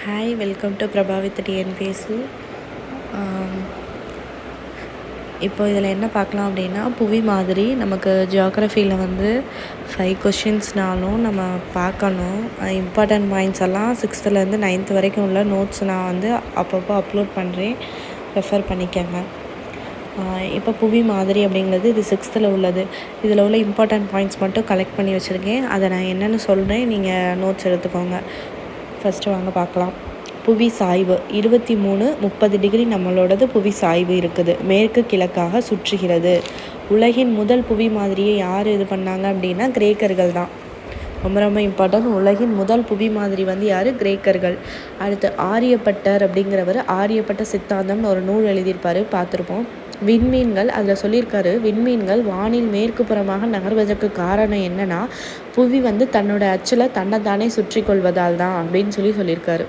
Hi, welcome to Prabha with TNPSC. இப்போ இதில் என்ன பார்க்கலாம் அப்படின்னா, புவி மாதிரி நமக்கு ஜியாகிரஃபியில் 5 கொஷின்ஸ்னாலும் நம்ம பார்க்கணும். இம்பார்ட்டன்ட் பாயிண்ட்ஸ் எல்லாம் 6th-லேருந்து 9th வரைக்கும் உள்ள நோட்ஸ் நான் அப்பப்போ அப்லோட் பண்ணுறேன், ரெஃபர் பண்ணிக்கங்க. இப்போ புவி மாதிரி அப்படிங்கிறது இது 6th உள்ளது. இதில் உள்ள இம்பார்ட்டன்ட் பாயிண்ட்ஸ் மட்டும் கலெக்ட் பண்ணி வச்சுருக்கேன். அதை நான் என்னென்னு சொல்கிறேன், நீங்கள் நோட்ஸ் எடுத்துக்கோங்க. ஃபஸ்ட்டு வாங்க பார்க்கலாம். புவி சாய்வு 23-30 டிகிரி நம்மளோடது புவி சாய்வு இருக்குது. மேற்கு கிழக்காக சுற்றுகிறது. உலகின் முதல் புவி மாதிரியை யார் இது பண்ணாங்க அப்படின்னா கிரேக்கர்கள் தான். ரொம்ப ரொம்ப இம்பார்ட்டன்ட். உலகின் முதல் புவி மாதிரி யார்? கிரேக்கர்கள். அடுத்து ஆரியப்பட்டர் அப்படிங்கிறவர் ஆரியப்பட்ட சித்தாந்தம்னு ஒரு நூல் எழுதியிருப்பார், பார்த்துருப்போம். விண்மீன்கள், அதில் சொல்லியிருக்காரு, விண்மீன்கள் வானில் மேற்கு புறமாக நகர்வதற்கு காரணம் என்னன்னா, புவி தன்னோட அச்சில் தன்னைத்தானே சுற்றி கொள்வதால் தான் அப்படின்னு சொல்லியிருக்காரு.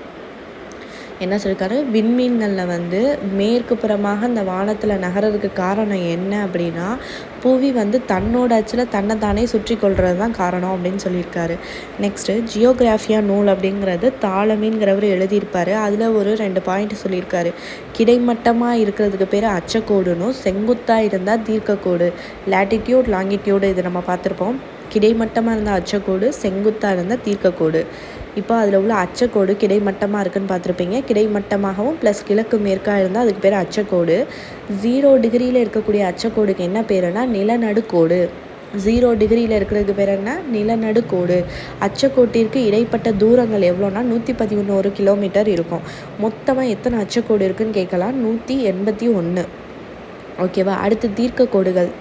என்ன சொல்லியிருக்காரு? விண்மீன்களில் மேற்கு புறமாக இந்த வானத்தில் நகர்றதுக்கு காரணம் என்ன அப்படின்னா, புவி தன்னோட அச்சில் தன்னைத்தானே சுற்றி கொள்வது தான் காரணம் அப்படின்னு சொல்லியிருக்காரு. நெக்ஸ்ட்டு ஜியோகிராஃபியா நூல் அப்படிங்கிறது தாளமின்கிறவர் எழுதியிருப்பார். அதில் ஒரு 2 பாயிண்ட் சொல்லியிருக்காரு. கிடைமட்டமாக இருக்கிறதுக்கு பேர் அச்சக்கோடுனும், செங்குத்தாக இருந்தால் தீர்க்கக்கோடு. லேட்டிடியூட் லாங்கிடியூடு இது நம்ம பார்த்துருப்போம். கிடைமட்டமாக இருந்தால் அச்சக்கோடு, செங்குத்தாக இருந்தால் தீர்க்கக்கோடு. இப்போ அதில் உள்ள அச்சக்கோடு கிடைமட்டமாக இருக்குதுன்னு பார்த்துருப்பீங்க. கிடைமட்டமாகவும் ப்ளஸ் கிழக்கு மேற்காக இருந்தால் அதுக்கு பேர் அச்சக்கோடு. 0 டிகிரியில் இருக்கக்கூடிய அச்சக்கோடுக்கு என்ன பேருனா நிலநடுக்கோடு. 0 டிகிரியில் இருக்கிறதுக்கு பேர் என்ன? நிலநடுக்கோடு. அச்சக்கோட்டிற்கு இடைப்பட்ட தூரங்கள் எவ்வளோனா 111 கிலோமீட்டர் இருக்கும். மொத்தமாக எத்தனை அச்சக்கோடு இருக்குதுன்னு கேட்கலாம். 181. ஓகேவா? அடுத்து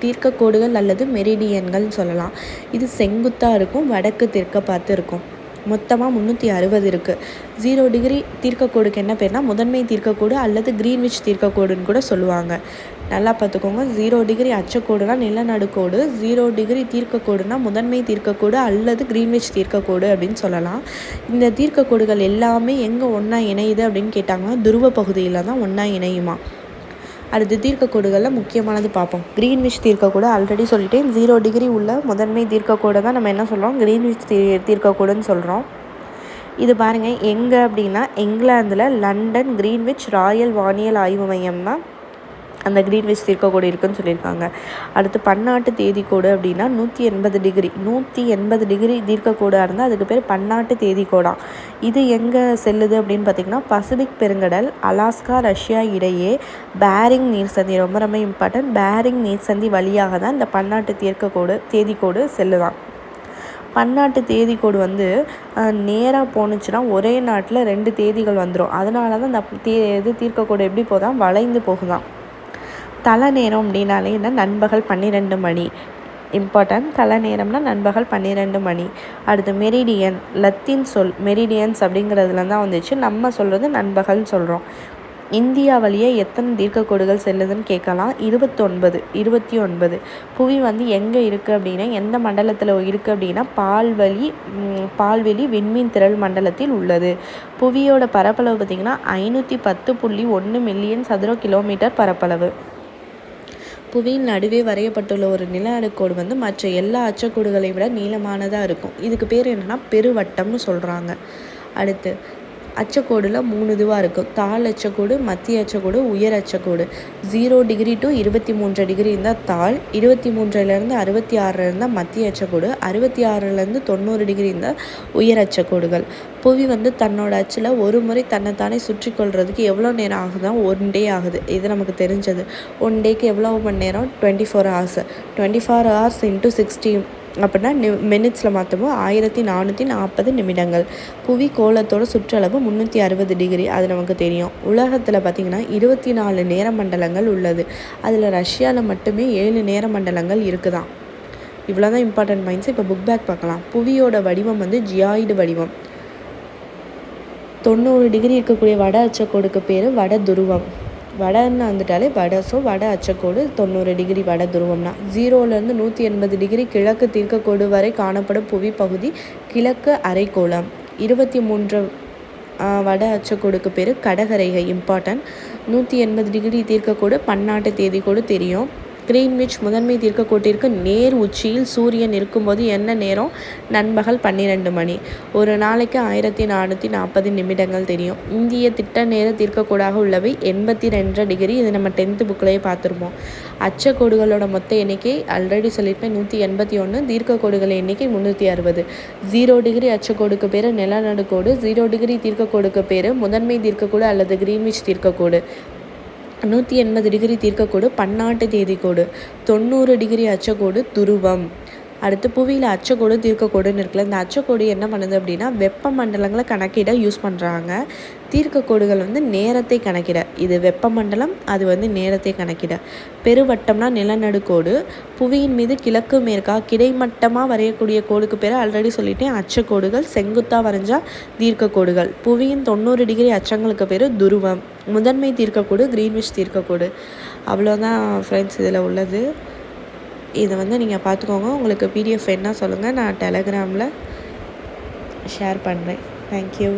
தீர்க்கக்கோடுகள் அல்லது மெரிடியன்கள்னு சொல்லலாம். இது செங்குத்தாக இருக்கும், வடக்கு தெற்க பார்த்து இருக்கும். மொத்தமாக 360 இருக்குது. 0 டிகிரி தீர்க்கக்கோடுக்கு என்ன பேர்னா முதன்மை தீர்க்கக்கோடு அல்லது கிரீன்விச் தீர்க்கக்கோடுன்னு கூட சொல்லுவாங்க. நல்லா பார்த்துக்கோங்க. 0 டிகிரி அச்சக்கோடுனா நிலநடுக்கோடு, 0 டிகிரி தீர்க்கக்கோடுனா முதன்மை தீர்க்கக்கோடு அல்லது கிரீன்விச் தீர்க்கக்கோடு அப்படின்னு சொல்லலாம். இந்த தீர்க்கக்கோடுகள் எல்லாமே எங்கே ஒன்றா இணையுது அப்படின்னு கேட்டாங்கன்னா துருவ பகுதியில் தான் ஒன்றா இணையுமா. அடுத்து தீர்க்கக்கோடுகளில் முக்கியமானது பார்ப்போம். கிரீன்விச் தீர்க்கக்கோடு ஆல்ரெடி சொல்லிட்டேன். 0 டிகிரி உள்ள முதன்மை தீர்க்கக்கோடு தான் நம்ம என்ன சொல்கிறோம்? கிரீன்விச் தீர்க்கக்கோடுன்னு சொல்கிறோம். இது பாருங்கள், எங்கே அப்படின்னா இங்கிலாந்தில் லண்டன் கிரீன்விச் ராயல் வானியல் ஆய்வு மையம் தான் அந்த கிரீன்விச் தீர்க்கக்கோடு இருக்குதுன்னு சொல்லியிருக்காங்க. அடுத்து பன்னாட்டு தேதிக்கோடு அப்படின்னா 180 டிகிரி தீர்க்கக்கோடாக இருந்தால் அதுக்கு பேர் பன்னாட்டு தேதிக்கோடாம். இது எங்கே செல்லுது அப்படின்னு பார்த்திங்கன்னா பசிபிக் பெருங்கடல், அலாஸ்கா, ரஷ்யா இடையே பேரிங் நீர்சந்தி, ரொம்ப ரொம்ப இம்பார்ட்டன்ட், பேரிங் நீர்சந்தி வழியாக தான் இந்த பன்னாட்டு தேதிக்கோடு செல்லுதான். பன்னாட்டு தேதிக்கோடு நேராக போணுச்சுன்னா ஒரே நாட்டில் 2 தேதிகள் வந்துடும். அதனால தான் இந்த தீர்க்கக்கோடு எப்படி போதான்? வளைந்து போகுதான். தலை நேரம் அப்படின்னாலே என்ன? நண்பகல் 12 மணி. இம்பார்ட்டன்ட். தலை நேரம்னா நண்பகல் 12 மணி. அடுத்து மெரிடியன், லத்தீன் சொல் மெரிடியன்ஸ் அப்படிங்கிறதுல தான் வந்துச்சு. நம்ம சொல்கிறது நண்பகல்னு சொல்கிறோம். இந்தியா வழியே எத்தனை தீர்க்கக்கோடுகள் செல்லுதுன்னு கேட்கலாம். 29. புவி எங்கே இருக்குது அப்படின்னா, எந்த மண்டலத்தில் இருக்குது அப்படின்னா பால்வெளி விண்மீன் திரள் மண்டலத்தில் உள்ளது. புவியோட பரப்பளவு பார்த்திங்கன்னா 510.1 மில்லியன் சதுர கிலோமீட்டர் பரப்பளவு. புவியின் நடுவே வரையப்பட்டுள்ள ஒரு நிலநடுக்கோடு மற்ற எல்லா அச்சக்கோடுகளை விட நீளமானதாக இருக்கும். இதுக்கு பேர் என்னென்னா பெருவட்டம்னு சொல்கிறாங்க. அடுத்து அச்சக்கோடில் 3 இதுவாக இருக்கும். தாழ் அச்சக்கோடு, மத்திய அச்சக்கோடு, உயர் அச்சக்கோடு. 0 டிகிரி டு 23 டிகிரி இருந்தால் தாழ், 23லேருந்து 66 இருந்தால் மத்திய அச்சக்கோடு, 66லேருந்து 90 டிகிரி இருந்தால் உயர் அச்சக்கோடுகள். புவி தன்னோட அச்சில் ஒரு முறை தன்னைத்தானே சுற்றி கொள்றதுக்கு எவ்வளோ நேரம் ஆகுதுன்னா 1 டே ஆகுது. இது நமக்கு தெரிஞ்சது. 1 டேக்கு எவ்வளோ மணி நேரம்? 24 hours. 24 hours into 60 அப்படின்னா மினிட்ஸில் மாற்றும்போது 1440 நிமிடங்கள். புவி கோளத்தோட சுற்றளவு 360 டிகிரி. அது நமக்கு தெரியும். உலகத்தில் பார்த்திங்கன்னா 24 நேர மண்டலங்கள் உள்ளது. அதில் ரஷ்யாவில் மட்டுமே 7 நேர மண்டலங்கள் இருக்குதான். இவ்வளோ தான் இம்பார்ட்டன்ட் பாயிண்ட்ஸ். இப்போ புக் பேக் பார்க்கலாம். புவியோட வடிவம் ஜியாய்டு வடிவம். 90 டிகிரி இருக்கக்கூடிய வட அச்சக்கோடுக்கு பேர் வட துருவம். வடன்னு வந்துட்டாலே வட. ஸோ வட அச்சக்கோடு 90 டிகிரி வட துருவம்னா. 0லேருந்து 180 டிகிரி கிழக்கு தீர்க்கக்கோடு வரை காணப்படும் புவி பகுதி கிழக்கு அரைக்கோளம். 23 வட அச்சக்கோடுக்கு பேர் கடகரேகை. இம்பார்ட்டன்ட். 180 டிகிரி தீர்க்கக்கோடு பன்னாட்டு தேதிக்கோடு தெரியும். கிரீன்விச் முதன்மை தீர்க்கக்கோட்டிற்கு நேர் உச்சியில் சூரியன் இருக்கும்போது என்ன நேரம்? நண்பகல் 12 மணி. ஒரு நாளைக்கு 1440 நிமிடங்கள் தெரியும். இந்திய திட்ட நேர தீர்க்கக்கோடாக உள்ளவை 82 டிகிரி. இது நம்ம 10th புக்லேயே பார்த்துருப்போம். அச்சக்கோடுகளோட மொத்த எண்ணிக்கை ஆல்ரெடி சொல்லியிருப்பேன் 181. தீர்க்கக்கோடுகள் எண்ணிக்கை 360. 0 டிகிரி அச்சக்கோடுக்கு பேர் நிலநடுக்கோடு. 0 டிகிரி தீர்க்கக்கோடுக்கு பேர் முதன்மை தீர்க்கக்கோடு அல்லது கிரீன்விச் தீர்க்கக்கோடு. 180 டிகிரி தீர்க்கக்கோடு பன்னாட்டு தேதிக்கோடு. 90 டிகிரி அச்சக்கோடு துருவம். அடுத்து புவியில் அச்சக்கோடு தீர்க்கக்கோடுன்னு இருக்குல்ல, இந்த அச்சக்கோடு என்ன பண்ணுது அப்படின்னா வெப்ப மண்டலங்களை கணக்கிட யூஸ் பண்ணுறாங்க. தீர்க்கக்கோடுகள் வந்து நேரத்தை கணக்கிட. இது வெப்பமண்டலம், அது நேரத்தை கணக்கிட. பெருவட்டம்னா நிலநடுக்கோடு. புவியின் மீது கிழக்கு மேற்காக கிடைமட்டமாக வரையக்கூடிய கோடுக்கு பேர் ஆல்ரெடி சொல்லிட்டேன் அச்சக்கோடுகள். செங்குத்தாக வரைஞ்சா தீர்க்கக்கோடுகள். புவியின் 90 டிகிரி அச்சங்களுக்கு பேர் துருவம். முதன்மை தீர்க்கக்கோடு கிரீன்விச் தீர்க்கக்கோடு. அவ்வளோதான் ஃப்ரெண்ட்ஸ் இதில் உள்ளது. இதை நீங்கள் பார்த்துக்கோங்க. உங்களுக்கு PDF என்ன சொல்லுங்கள், நான் டெலகிராமில் ஷேர் பண்ணுறேன். தேங்க்யூ.